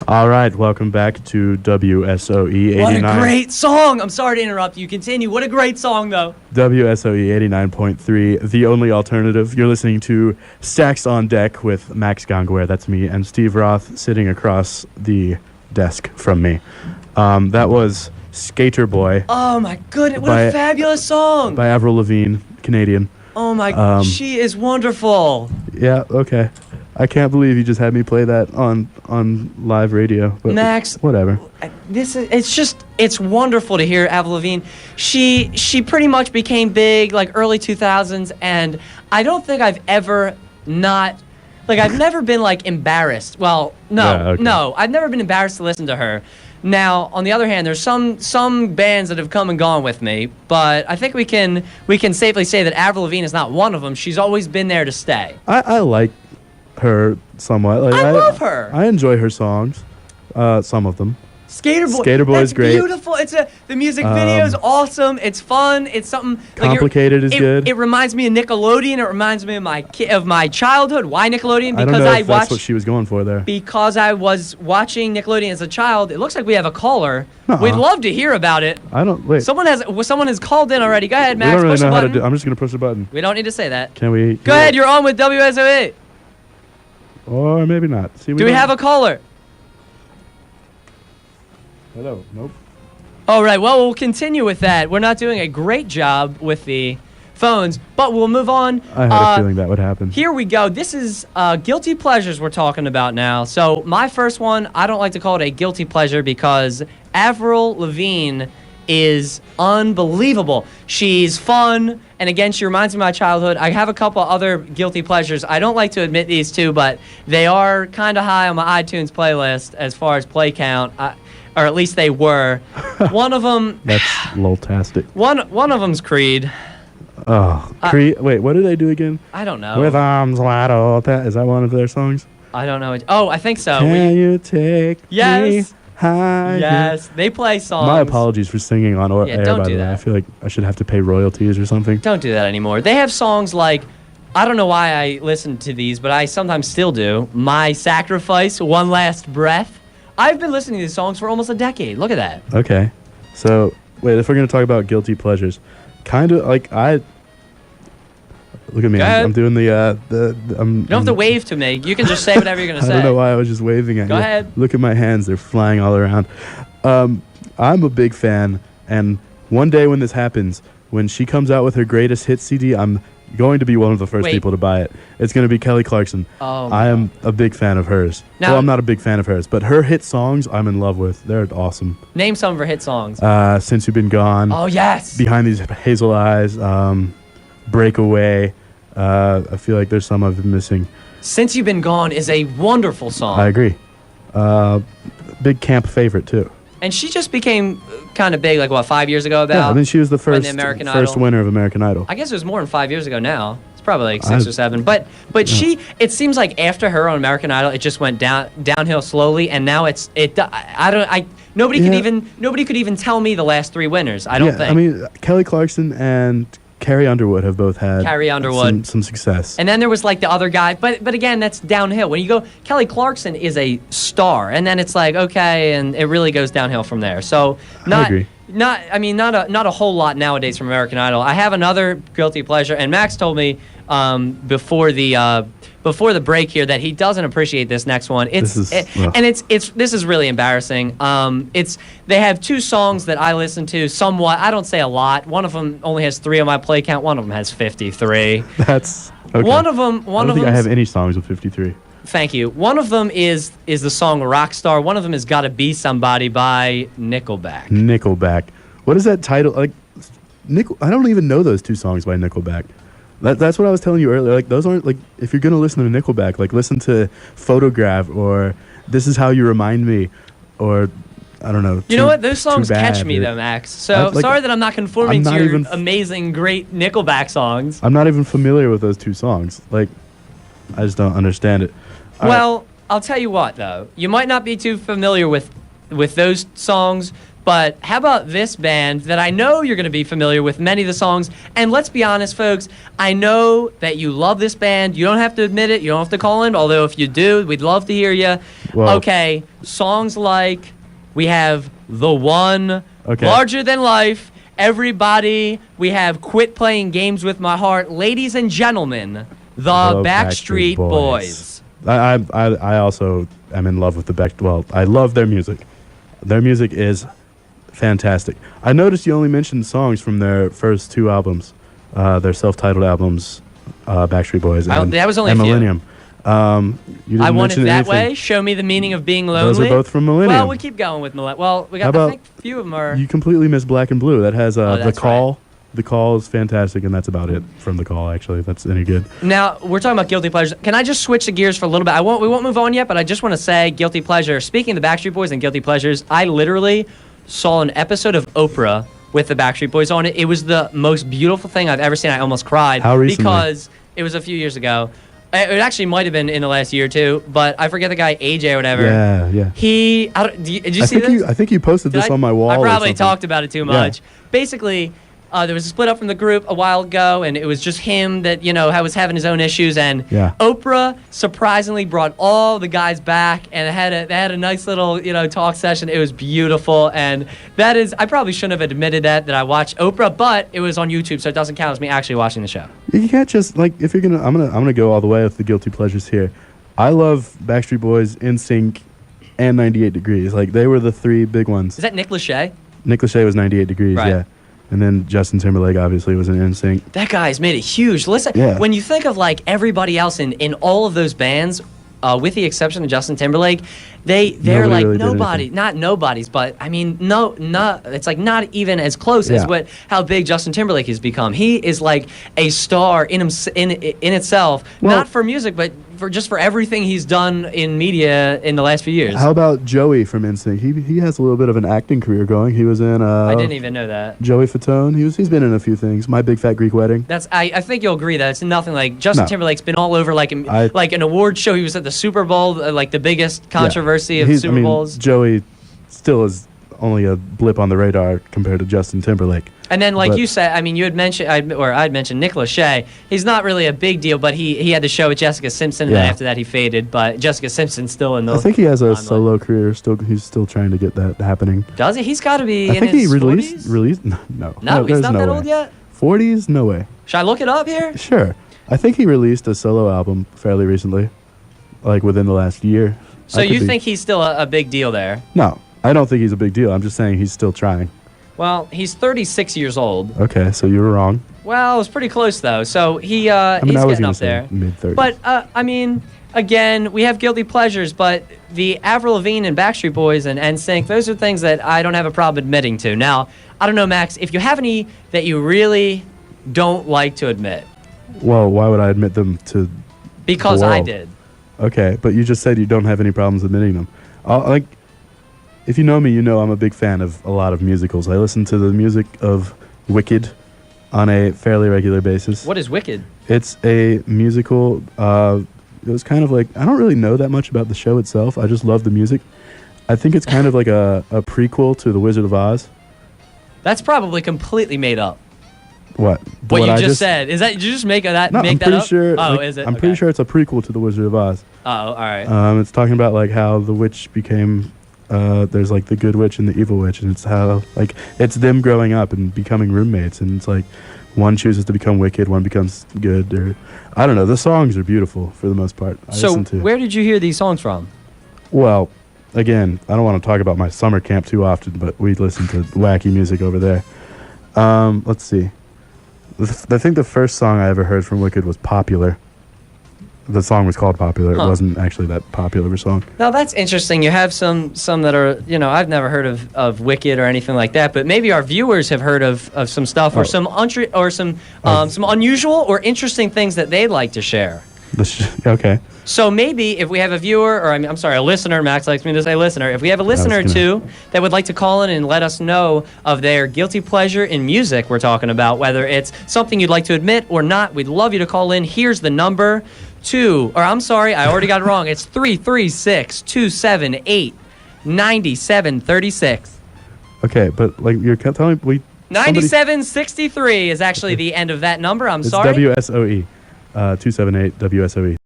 All right, welcome back to WSOE 89. What a great song! I'm sorry to interrupt you. Continue. What a great song, though. WSOE 89.3, the only alternative. You're listening to Stax on Deck with Max Gongware, that's me, and Steve Roth sitting across the desk from me. That was Skater Boy. Oh my goodness, what a fabulous song! By Avril Lavigne, Canadian. Oh my, she is wonderful. Yeah, okay. I can't believe you just had me play that on live radio. But Max, whatever. It's wonderful to hear Avril Lavigne. She pretty much became big like early 2000s, and I don't think I've ever I've never been like embarrassed. Well, no, I've never been embarrassed to listen to her. Now, on the other hand, there's some bands that have come and gone with me, but I think we can safely say that Avril Lavigne is not one of them. She's always been there to stay. I like her somewhat. Like, I love her. I enjoy her songs, some of them. Skater Boy is great. Beautiful. The music video is awesome. It's fun. It's something complicated is good. It reminds me of Nickelodeon. It reminds me of my childhood. Why Nickelodeon? Because I don't know if that's what she was going for there. Because I was watching Nickelodeon as a child. It looks like we have a caller. We'd love to hear about it. Wait. Someone has called in already. Go ahead, Max. We don't really push know the how button. to do. I'm just gonna push the button. We don't need to say that. Can we? Go ahead. You're on with WSOE. Or maybe not. See, do we have a caller? Hello. Nope. All right. Well, we'll continue with that. We're not doing a great job with the phones, but we'll move on. I had a feeling that would happen. Here we go. This is guilty pleasures we're talking about now. So my first one, I don't like to call it a guilty pleasure because Avril Lavigne is unbelievable. She's fun, and again, she reminds me of my childhood. I have a couple other guilty pleasures. I don't like to admit these two, but they are kind of high on my iTunes playlist as far as play count. Or at least they were. One of them... That's lol-tastic. One of them's Creed. Oh, Creed. Wait, what did they do again? I don't know. With arms wide open. Is that one of their songs? I don't know. Oh, I think so. Can you take me higher? Yes, they play songs. My apologies for singing on air, don't by do the way. that. I feel like I should have to pay royalties or something. Don't do that anymore. They have songs like... I don't know why I listen to these, but I sometimes still do. My Sacrifice, One Last Breath. I've been listening to these songs for almost a decade. Look at that. Okay. So, wait, if we're going to talk about guilty pleasures, kind of like look at me. I'm doing the you don't have to wave to me. You can just say whatever you're going to say. I don't know why I was just waving at you. Go ahead. Look at my hands. They're flying all around. I'm a big fan, and one day when this happens, when she comes out with her greatest hit CD, I'm going to be one of the first people to buy it. It's going to be Kelly Clarkson. Oh, I am a big fan of hers. Now, well, I'm not a big fan of hers, but her hit songs I'm in love with. They're awesome. Name some of her hit songs. Since You've Been Gone. Oh, yes. Behind These Hazel Eyes. Breakaway. I feel like there's some I've been missing. Since You've Been Gone is a wonderful song. I agree. Big camp favorite, too. And she just became kind of big, 5 years ago? Yeah, I mean, she was the first winner of American Idol. I guess it was more than 5 years ago now. It's probably like 6 or 7. But it seems like after her on American Idol, it just went downhill slowly, and now nobody could even tell me the last 3 winners. I don't think. I mean, Kelly Clarkson and Carrie Underwood have both had some success. And then there was the other guy, but again, that's downhill. When you go, Kelly Clarkson is a star, and then it's okay, and it really goes downhill from there. So I agree. Not a whole lot nowadays from American Idol. I have another guilty pleasure, and Max told me before the break here that he doesn't appreciate this next one. This is really embarrassing. They have 2 songs that I listen to somewhat. I don't say a lot. One of them only has 3 on my play count. One of them has 53. That's okay. One of them. I don't think I have any songs with 53. Thank you. One of them is the song Rockstar. One of them is Gotta Be Somebody by Nickelback. Nickelback. What is that title? I don't even know those 2 songs by Nickelback. That's what I was telling you earlier. Those aren't if you're gonna listen to Nickelback, listen to Photograph or This Is How You Remind Me, or I don't know. You know what? Those songs catch me though, Max. So sorry that I'm not conforming to your amazing, great Nickelback songs. I'm not even familiar with those 2 songs. I just don't understand it. Well, I'll tell you what though. You might not be too familiar with those songs, But how about this band that I know you're going to be familiar with many of the songs? And let's be honest, folks, I know that you love this band. You don't have to admit it. You don't have to call in. Although if you do, we'd love to hear you. Well, okay, songs like we have The One, Larger Than Life, Everybody. We have Quit Playing Games With My Heart. Ladies and gentlemen, the Backstreet Boys. I also am in love with well, I love their music. Their music is fantastic. I noticed you only mentioned songs from their first 2 albums, their self-titled albums, Backstreet Boys and, that was only and a few. Millennium. You didn't I Want It mention That anything. Way, Show Me the Meaning of Being Lonely. Those are both from Millennium. Well, we keep going with Millennium. Well, we got, I think a few of them are... You completely missed Black and Blue. That has The that's Call. right. The Call is fantastic, and that's about it from The Call, actually, if that's any good. Now, we're talking about Guilty Pleasures. Can I just switch the gears for a little bit? We won't move on yet, but I just want to say Guilty Pleasure. Speaking of the Backstreet Boys and Guilty Pleasures, I literally saw an episode of Oprah with the Backstreet Boys on it. It was the most beautiful thing I've ever seen. I almost cried. How recently? Because it was a few years ago. It actually might have been in the last year or two, but I forget the guy, AJ or whatever. Yeah. Did you see this? I think you posted this on my wall. I or probably something. talked about it too much. Basically, there was a split up from the group a while ago, and it was just him that, was having his own issues. And Oprah surprisingly brought all the guys back, and they had a nice little, talk session. It was beautiful, and that is, I probably shouldn't have admitted that I watched Oprah, but it was on YouTube, so it doesn't count as me actually watching the show. You can't just if you're gonna. I'm gonna go all the way with the guilty pleasures here. I love Backstreet Boys, NSYNC, and 98 Degrees. They were the 3 big ones. Is that Nick Lachey? Nick Lachey was 98 Degrees. Right. Yeah. And then Justin Timberlake obviously was in NSYNC. That guy's made it huge. Listen, when you think of everybody else in all of those bands, with the exception of Justin Timberlake, they're Nobody really nobody, not nobodies, but I mean, it's not even as close as how big Justin Timberlake has become. He is like a star in itself, not for music, but for everything he's done in media in the last few years. How about Joey from NSYNC? He has a little bit of an acting career going. He was in I didn't even know that. Joey Fatone. He's been in a few things. My Big Fat Greek Wedding. I think you'll agree that it's nothing like Justin Timberlake's been all over like an award show. He was at the Super Bowl, like the biggest controversy of Super Bowls. Joey still is only a blip on the radar compared to Justin Timberlake. And then, you said, I mean, you had mentioned, I'd mentioned Nick Lachey. He's not really a big deal, but he had the show with Jessica Simpson, and then after that he faded. But Jessica Simpson's still in the. I think he has a solo career. He's still trying to get that happening. Does he? He's got to be. I think his he 40s? released. No, he's not that way. old yet. 40s? No way. Should I look it up here? Sure. I think he released a solo album fairly recently, within the last year. So you think he's still a big deal there? No, I don't think he's a big deal. I'm just saying he's still trying. Well, he's 36 years old. Okay, so you were wrong. Well, it was pretty close, though. So he's I was getting gonna up say there. mid-30s. But, I mean, again, we have guilty pleasures, but the Avril Lavigne and Backstreet Boys and NSYNC, those are things that I don't have a problem admitting to. Now, I don't know, Max, if you have any that you really don't like to admit. Well, why would I admit them to Because the world? I did. Okay, but you just said you don't have any problems admitting them. If you know me, you know I'm a big fan of a lot of musicals. I listen to the music of Wicked on a fairly regular basis. What is Wicked? It's a musical. It was kind of I don't really know that much about the show itself. I just love the music. I think it's kind of like a prequel to The Wizard of Oz. That's probably completely made up. What? What you just said. Is that, did you just make that No, make I'm that pretty up? sure. Oh, is it? I'm pretty sure it's a prequel to The Wizard of Oz. Oh, all right. It's talking about how the witch became. There's the good witch and the evil witch, and it's how it's them growing up and becoming roommates, and it's one chooses to become wicked, one becomes good, or I don't know. The songs are beautiful for the most part. So where did you hear these songs from? Well, again, I don't want to talk about my summer camp too often, but we listen to wacky music over there. Let's see. I think the first song I ever heard from Wicked was Popular. The song was called Popular. It wasn't actually that popular of a song. Now, that's interesting. You have some that are, I've never heard of Wicked or anything like that, but maybe our viewers have heard of some stuff or some unusual or interesting things that they'd like to share. Okay. So maybe if we have a viewer, or I'm sorry, a listener, Max likes me to say listener, if we have a listener or two that would like to call in and let us know of their guilty pleasure in music we're talking about, whether it's something you'd like to admit or not, we'd love you to call in. Here's the number. I already got it wrong. It's 336-278-9736. Okay, but like you're telling me we. 9763 is actually the end of that number. I'm It's sorry. WSOE, 278 WSOE.